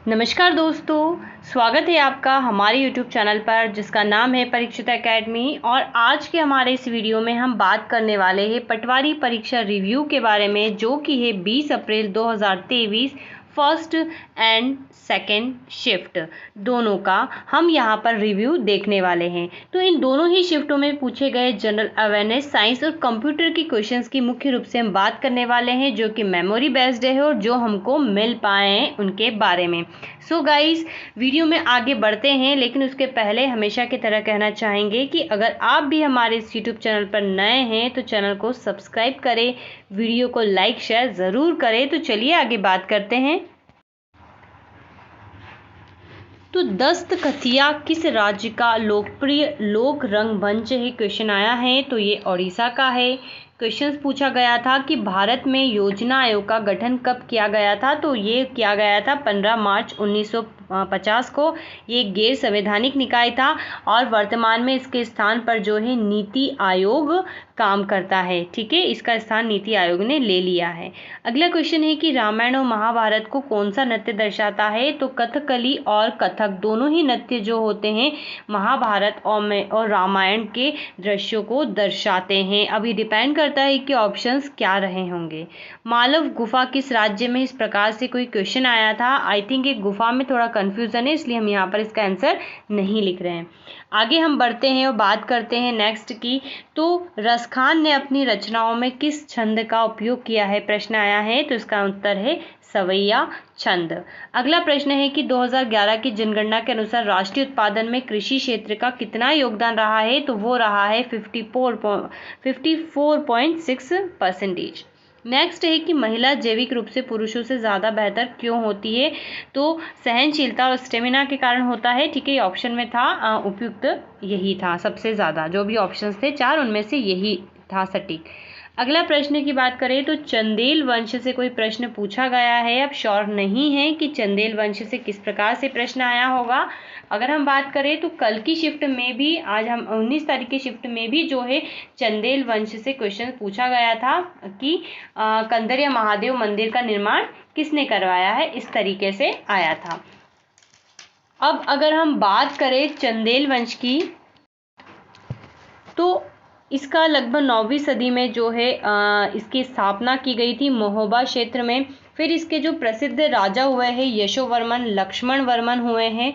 नमस्कार दोस्तों, स्वागत है आपका हमारे YouTube चैनल पर जिसका नाम है परीक्षिता एकेडमी। और आज के हमारे इस वीडियो में हम बात करने वाले हैं पटवारी परीक्षा रिव्यू के बारे में, जो कि है 20 अप्रैल 2023 फर्स्ट एंड सेकेंड शिफ्ट दोनों का हम यहाँ पर रिव्यू देखने वाले हैं। तो इन दोनों ही शिफ्टों में पूछे गए जनरल अवेयरनेस, साइंस और कंप्यूटर की क्वेश्चंस की मुख्य रूप से हम बात करने वाले हैं, जो कि मेमोरी बेस्ड है और जो हमको मिल पाए हैं उनके बारे में। सो गाइस, वीडियो में आगे बढ़ते हैं, लेकिन उसके पहले हमेशा की तरह कहना चाहेंगे कि अगर आप भी हमारे इस यूट्यूब चैनल पर नए हैं तो चैनल को सब्सक्राइब करें, वीडियो को लाइक शेयर ज़रूर करें। तो चलिए आगे बात करते हैं। तो दस्तखतिया किस राज्य का लोकप्रिय लोक रंगमंच है? क्वेश्चन आया है, तो ये ओडिशा का है। क्वेश्चन पूछा गया था कि भारत में योजना आयोग का गठन कब किया गया था? तो ये किया गया था 15 मार्च 1950 को। ये गैर संवैधानिक निकाय था और वर्तमान में इसके स्थान पर जो है नीति आयोग काम करता है। ठीक है, इसका स्थान नीति आयोग ने ले लिया है। अगला क्वेश्चन है कि रामायण और महाभारत को कौन सा नृत्य दर्शाता है? तो कथकली और कथक दोनों ही नृत्य जो होते हैं महाभारत और रामायण के दृश्यों को दर्शाते हैं। अभी डिपेंड करता है कि ऑप्शंस क्या रहे होंगे। मालव गुफा किस राज्य में? इस प्रकार से कोई क्वेश्चन आया था। आई थिंक एक गुफा में थोड़ा कंफ्यूजन है, इसलिए हम यहाँ पर इसका आंसर नहीं लिख रहे हैं। आगे हम बढ़ते हैं और बात करते हैं नेक्स्ट की। तो रसखान ने अपनी रचनाओं में किस छंद का उपयोग किया है? प्रश्न आया है, तो इसका उत्तर है सवैया छंद। अगला प्रश्न है कि 2011 की जनगणना के अनुसार राष्ट्रीय उत्पादन में कृषि क्षेत्र का कितना योगदान रहा है? तो वो रहा है 54.6%। नेक्स्ट है कि महिला जैविक रूप से पुरुषों से ज़्यादा बेहतर क्यों होती है? तो सहनशीलता और स्टेमिना के कारण होता है। ठीक है, ये ऑप्शन में था, उपयुक्त यही था। सबसे ज़्यादा जो भी ऑप्शंस थे 4, उनमें से यही था सटीक। अगला प्रश्न की बात करें तो चंदेल वंश से कोई प्रश्न पूछा गया है। अब श्योर नहीं है कि चंदेल वंश से किस प्रकार से प्रश्न आया होगा। अगर हम बात करें तो कल की शिफ्ट में भी, आज हम 19 तारीख की शिफ्ट में भी जो है चंदेल वंश से क्वेश्चन पूछा गया था कि कंदरिया महादेव मंदिर का निर्माण किसने करवाया है। इस तरीके से आया था। अब अगर हम बात करें चंदेल वंश की, तो इसका लगभग 9वीं सदी में जो है इसकी स्थापना की गई थी महोबा क्षेत्र में। फिर इसके जो प्रसिद्ध राजा हुए हैं यशोवर्मन, लक्ष्मण वर्मन हुए हैं।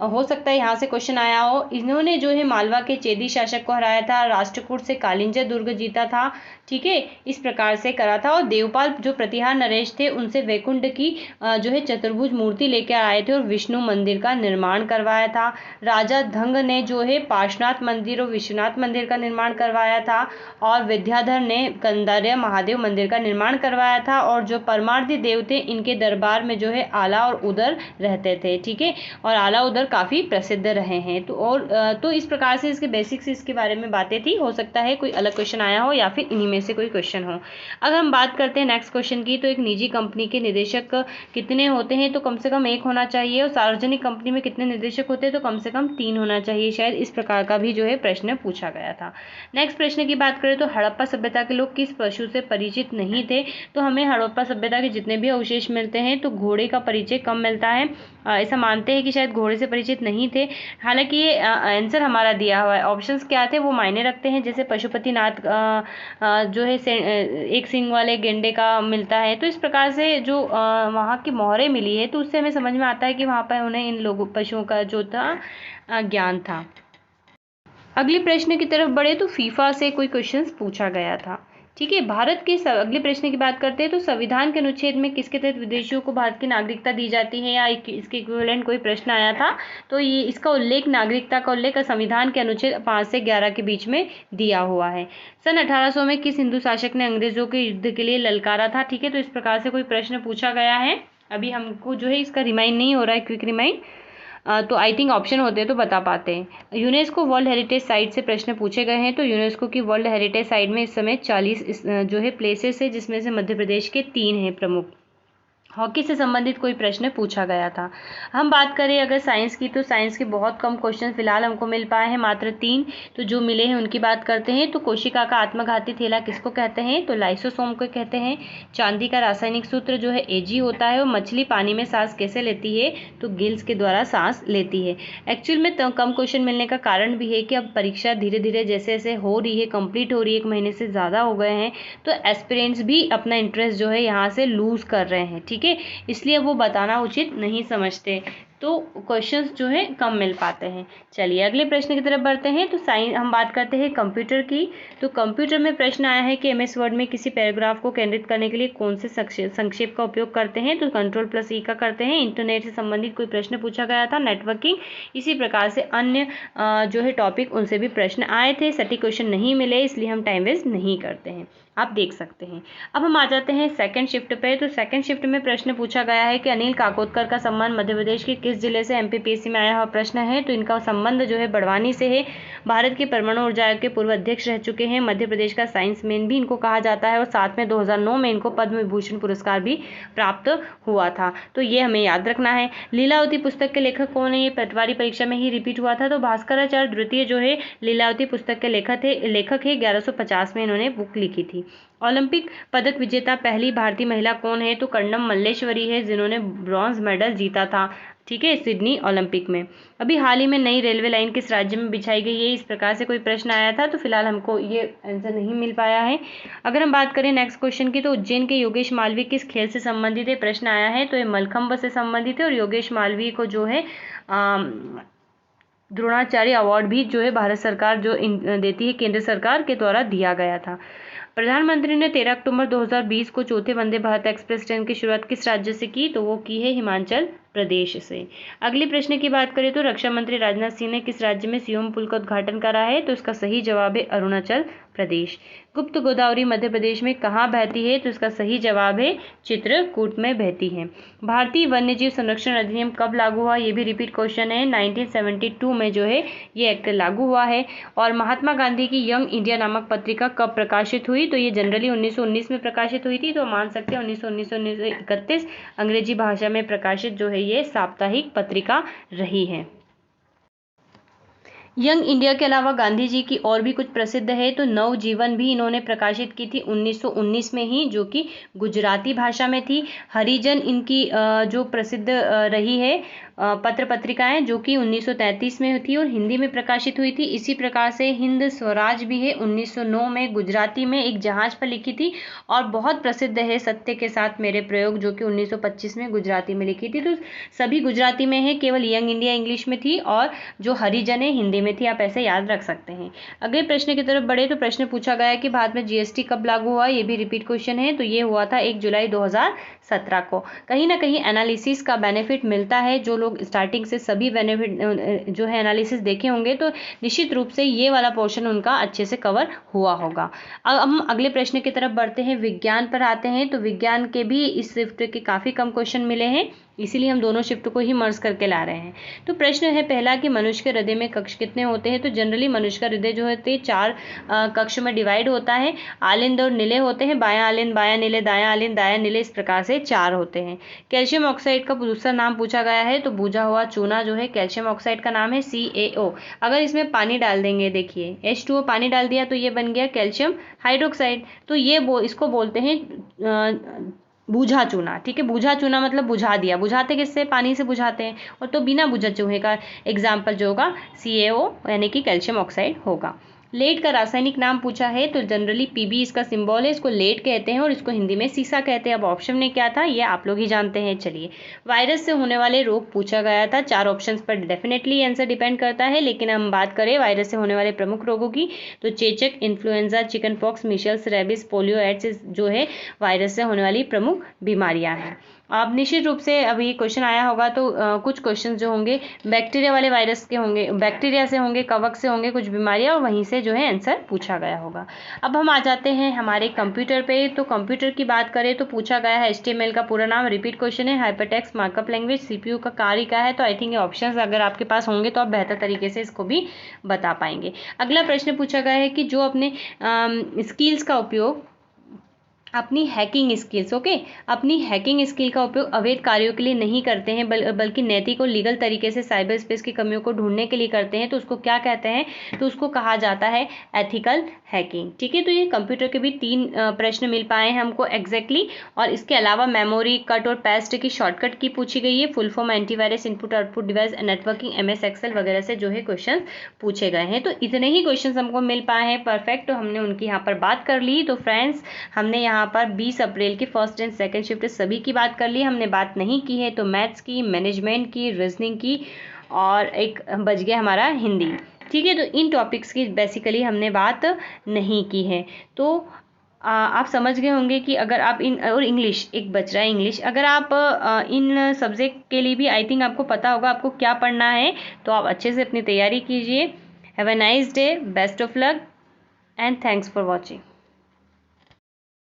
हो सकता है यहाँ से क्वेश्चन आया हो। इन्होंने जो है मालवा के चेदी शासक को हराया था, राष्ट्रकूट से कालिंजा दुर्ग जीता था। ठीक है, इस प्रकार से करा था। और देवपाल जो प्रतिहार नरेश थे उनसे वैकुंठ की जो है चतुर्भुज मूर्ति लेकर आए थे और विष्णु मंदिर का निर्माण करवाया था। राजा धंग ने जो है पार्श्वनाथ मंदिर और विश्वनाथ मंदिर का निर्माण करवाया था। और विद्याधर ने कंदरिया महादेव मंदिर का निर्माण करवाया था। और जो परमार्थी देव थे, इनके दरबार में जो है आला और उदर रहते थे। ठीक है, और आला उदर काफ़ी प्रसिद्ध रहे हैं। तो इस प्रकार से इसके बेसिक्स इसके बारे में बातें थी। हो सकता है कोई अलग क्वेश्चन आया हो या फिर इन्हीं में से कोई क्वेश्चन हो। अगर हम बात करते हैं नेक्स्ट क्वेश्चन की, तो एक निजी कंपनी के निदेशक कितने होते हैं? तो कम से कम 1 होना चाहिए। और सार्वजनिक कंपनी में कितने निदेशक होते हैं? तो कम से कम 3 होना चाहिए। शायद इस प्रकार का भी जो है प्रश्न पूछा गया था। नेक्स्ट प्रश्न की बात करें तो हड़प्पा सभ्यता के लोग किस पशु से परिचित नहीं थे? तो हमें हड़प्पा सभ्यता के जितने भी अवशेष मिलते हैं तो घोड़े का परिचय कम मिलता है। ऐसा मानते हैं कि शायद घोड़े से परिचित नहीं थे। हालांकि ये आंसर हमारा दिया हुआ है। ऑप्शंस क्या थे वो मायने रखते हैं। जैसे पशुपतिनाथ जो है एक सींग वाले गेंडे का मिलता है। तो इस प्रकार से जो वहाँ की मोहरें मिली है, तो उससे हमें समझ में आता है कि वहाँ पर उन्हें इन लोगों पशुओं का जो था ज्ञान था। अगले प्रश्न की तरफ बढ़े तो फीफा से कोई क्वेश्चंस पूछा गया था। ठीक है, भारत के अगले प्रश्न की बात करते हैं तो संविधान के अनुच्छेद में किसके तहत विदेशियों को भारत की नागरिकता दी जाती है, या इसके इक्विवेलेंट कोई प्रश्न आया था। तो ये इसका उल्लेख, नागरिकता का उल्लेख संविधान के अनुच्छेद 5 से 11 के बीच में दिया हुआ है। सन 1800 में किस हिंदू शासक ने अंग्रेजों के युद्ध के लिए ललकारा था? ठीक है, तो इस प्रकार से कोई प्रश्न पूछा गया है। अभी हमको जो है इसका रिमाइंड नहीं हो रहा है, क्विक रिमाइंड। तो आई थिंक ऑप्शन होते तो बता पाते हैं। यूनेस्को वर्ल्ड हेरिटेज साइट से प्रश्न पूछे गए हैं। तो यूनेस्को की वर्ल्ड हेरिटेज साइट में इस समय 40 जो है प्लेसेस है, जिसमें से मध्य प्रदेश के 3 हैं प्रमुख। हॉकी से संबंधित कोई प्रश्न पूछा गया था। हम बात करें अगर साइंस की, तो साइंस के बहुत कम क्वेश्चन फिलहाल हमको मिल पाए हैं, मात्र 3। तो जो मिले हैं उनकी बात करते हैं। तो कोशिका का आत्मघाती थैला किसको कहते हैं? तो लाइसोसोम को कहते हैं। चांदी का रासायनिक सूत्र जो है Ag होता है। और मछली पानी में सांस कैसे लेती है? तो गिल्स के द्वारा सांस लेती है। एक्चुअल में कम क्वेश्चन मिलने का कारण भी है कि अब परीक्षा धीरे धीरे जैसे जैसे हो रही है, कंप्लीट हो रही है, 1 महीने से ज़्यादा हो गए हैं, तो एस्पिरेंट्स भी अपना इंटरेस्ट जो है यहाँ से लूज़ कर रहे हैं, ठीक है, इसलिए वो बताना उचित नहीं समझते, तो क्वेश्चंस जो है कम मिल पाते हैं। चलिए अगले प्रश्न की तरफ बढ़ते हैं। तो साइंस हम बात करते हैं कंप्यूटर की। तो कंप्यूटर में प्रश्न आया है कि एमएस वर्ड में किसी पैराग्राफ को केंद्रित करने के लिए कौन से संक्षेप का उपयोग करते हैं? तो Ctrl+E का करते हैं। इंटरनेट से संबंधित कोई प्रश्न पूछा गया था, नेटवर्किंग, इसी प्रकार से अन्य जो है टॉपिक, उनसे भी प्रश्न आए थे। सटीक क्वेश्चन नहीं मिले, इसलिए हम टाइम वेस्ट नहीं करते हैं, आप देख सकते हैं। अब हम आ जाते हैं सेकंड शिफ्ट पे। तो सेकंड शिफ्ट में प्रश्न पूछा गया है कि अनिल काकोदकर का संबंध मध्य प्रदेश के किस जिले से? एमपीपीएससी में आया हुआ प्रश्न है। तो इनका संबंध जो है बड़वानी से है। भारत के परमाणु ऊर्जा आयोग के पूर्व अध्यक्ष रह चुके हैं। मध्य प्रदेश का साइंस मैन भी इनको कहा जाता है। और साथ में 2009 में इनको पद्म विभूषण पुरस्कार भी प्राप्त हुआ था, तो ये हमें याद रखना है। लीलावती पुस्तक के लेखक कौन है? ये पटवारी परीक्षा में ही रिपीट हुआ था। तो भास्कराचार्य द्वितीय जो है लीलावती पुस्तक के लेखक है। 1150 में इन्होंने बुक लिखी थी। ओलंपिक पदक विजेता पहली भारतीय महिला कौन है? तो कर्णम मल्लेश्वरी है, जिन्होंने ब्रॉन्ज मेडल जीता था, ठीक है, सिडनी ओलंपिक में। अभी हाल ही में नई रेलवे लाइन किस राज्य में बिछाई गई है? इस प्रकार से कोई प्रश्न आया था, तो फिलहाल हमको ये आंसर नहीं मिल पाया है। अगर हम बात करें नेक्स्ट क्वेश्चन की, तो उज्जैन के योगेश मालवीय किस खेल से संबंधित है? प्रश्न आया है, तो ये मलखंभ से संबंधित है। और योगेश मालवीय को जो है द्रोणाचार्य अवार्ड भी जो है भारत सरकार जो देती है, केंद्र सरकार के द्वारा दिया गया था। प्रधानमंत्री ने 13 अक्टूबर 2020 को चौथे वंदे भारत एक्सप्रेस ट्रेन की शुरुआत किस राज्य से की? तो वो की है हिमाचल प्रदेश से। अगले प्रश्न की बात करें तो रक्षा मंत्री राजनाथ सिंह ने किस राज्य में सियोम पुल का उद्घाटन करा है? तो इसका सही जवाब है अरुणाचल प्रदेश। गुप्त गोदावरी मध्य प्रदेश में कहाँ बहती है? तो इसका सही जवाब है चित्रकूट में बहती है। भारतीय वन्यजीव संरक्षण अधिनियम कब लागू हुआ? ये भी रिपीट क्वेश्चन है। 1972 में जो है ये एक्ट लागू हुआ है। और महात्मा गांधी की यंग इंडिया नामक पत्रिका कब प्रकाशित हुई? तो ये जनरली 1919 में प्रकाशित हुई थी, तो मान सकते हैं 1919-1931 अंग्रेजी भाषा में प्रकाशित जो है ये साप्ताहिक पत्रिका रही है। यंग इंडिया के अलावा गांधी जी की और भी कुछ प्रसिद्ध है। तो नवजीवन भी इन्होंने प्रकाशित की थी 1919 में ही, जो कि गुजराती भाषा में थी। हरिजन इनकी जो प्रसिद्ध रही है पत्र पत्रिकाएं, जो कि 1933 में थी और हिंदी में प्रकाशित हुई थी। इसी प्रकार से हिंद स्वराज भी है, 1909 में गुजराती में एक जहाज पर लिखी थी। और बहुत प्रसिद्ध है सत्य के साथ मेरे प्रयोग, जो कि 1925 में गुजराती में लिखी थी। तो सभी गुजराती में है, केवल यंग इंडिया इंग्लिश में थी और जो हरिजन है हिंदी में थी, आप ऐसे याद रख सकते हैं। अगले प्रश्न की तरफ बढ़े तो प्रश्न पूछा गया है कि भारत में जीएसटी कब लागू हुआ? ये भी रिपीट क्वेश्चन है। तो ये हुआ था 1 जुलाई 2017 को। कहीं ना कहीं एनालिसिस का बेनिफिट मिलता है। जो लोग स्टार्टिंग से सभी बेनिफिट जो है एनालिसिस देखे होंगे, तो निश्चित रूप से ये वाला पोर्शन उनका अच्छे से कवर हुआ होगा। अब हम अगले प्रश्न की तरफ बढ़ते हैं, विज्ञान पर आते हैं। तो विज्ञान के भी इस शिफ्ट के काफी कम क्वेश्चन मिले हैं, इसीलिए हम दोनों शिफ्ट को ही मर्ज करके ला रहे हैं। तो प्रश्न है पहला कि मनुष्य के हृदय में कक्ष कितने होते हैं? तो जनरली मनुष्य का हृदय जो होते हैं 4 कक्ष में डिवाइड होता है। आलिंद और निलय होते हैं, बायां आलिंद, बायां निलय, दायां आलिंद, दायां निलय, इस प्रकार से 4 होते हैं। कैल्शियम ऑक्साइड का दूसरा नाम पूछा गया है। तो बुझा हुआ चूना जो है कैल्शियम ऑक्साइड का नाम है CaO। अगर इसमें पानी डाल देंगे, देखिए H2O पानी डाल दिया तो ये बन गया कैल्शियम हाइड्रोक्साइड। तो ये इसको बोलते हैं बूझा चूना, ठीक है। बूझा चूना मतलब बुझा दिया। बुझाते किससे? पानी से बुझाते हैं। और तो बिना बुझा चूहे का एग्जाम्पल जो होगा CaO यानी कि कैल्शियम ऑक्साइड होगा। लेड का रासायनिक नाम पूछा है। तो जनरली Pb इसका सिंबल है, इसको लेड कहते हैं और इसको हिंदी में सीसा कहते हैं। अब ऑप्शन में क्या था ये आप लोग ही जानते हैं। चलिए, वायरस से होने वाले रोग पूछा गया था। 4 ऑप्शंस पर डेफिनेटली आंसर डिपेंड करता है, लेकिन हम बात करें वायरस से होने वाले प्रमुख रोगों की, तो चेचक, influenza, chicken pox, measles, rabies, polio, AIDS जो है वायरस से होने वाली प्रमुख बीमारियां हैं। अब निश्चित रूप से अभी क्वेश्चन आया होगा, तो कुछ क्वेश्चन जो होंगे बैक्टीरिया वाले वायरस के होंगे, बैक्टीरिया से होंगे, कवक से होंगे कुछ बीमारियां, और वहीं से जो है आंसर पूछा गया होगा। अब हम आ जाते हैं हमारे कंप्यूटर पे। तो कंप्यूटर की बात करें तो पूछा गया है HTML का पूरा नाम, रिपीट क्वेश्चन है, हाइपरटेक्स्ट मार्कअप लैंग्वेज, CPU का कार्य क्या है? तो आई थिंक ये ऑप्शंस अगर आपके पास होंगे तो आप बेहतर तरीके से इसको भी बता पाएंगे। अगला प्रश्न पूछा गया है कि जो अपने स्किल्स का उपयोग अपनी हैकिंग स्किल्स, ओके, अपनी हैकिंग स्किल का उपयोग अवैध कार्यों के लिए नहीं करते हैं, बल्कि नैतिक और लीगल तरीके से साइबर स्पेस की कमियों को ढूंढने के लिए करते हैं, तो उसको क्या कहते हैं, तो उसको कहा जाता है एथिकल हैकिंग। ठीक है, तो ये कंप्यूटर के भी 3 प्रश्न मिल पाए हैं हमको एग्जैक्टली। और इसके अलावा मेमोरी, कट और पेस्ट की शॉर्टकट की पूछी गई है, full form antivirus, input output device, networking, MS Excel वगैरह से जो है क्वेश्चन पूछे गए हैं। तो इतने ही क्वेश्चन हमको मिल पाए हैं परफेक्ट, तो हमने उनकी यहाँ पर बात कर ली। तो फ्रेंड्स, हमने यहाँ पर 20 अप्रैल की फर्स्ट एंड सेकंड शिफ्ट सभी की बात कर ली। हमने बात नहीं की है तो मैथ्स की, मैनेजमेंट की, रीजनिंग की, और एक बच गया हमारा हिंदी। ठीक है, तो इन टॉपिक्स की बेसिकली हमने बात नहीं की है। तो आप समझ गए होंगे कि अगर आप इन, और इंग्लिश एक बच रहा है इंग्लिश, अगर आप इन सब्जेक्ट के लिए भी आई थिंक आपको पता होगा आपको क्या पढ़ना है, तो आप अच्छे से अपनी तैयारी कीजिए। Have a nice day, best of luck and thanks for watching.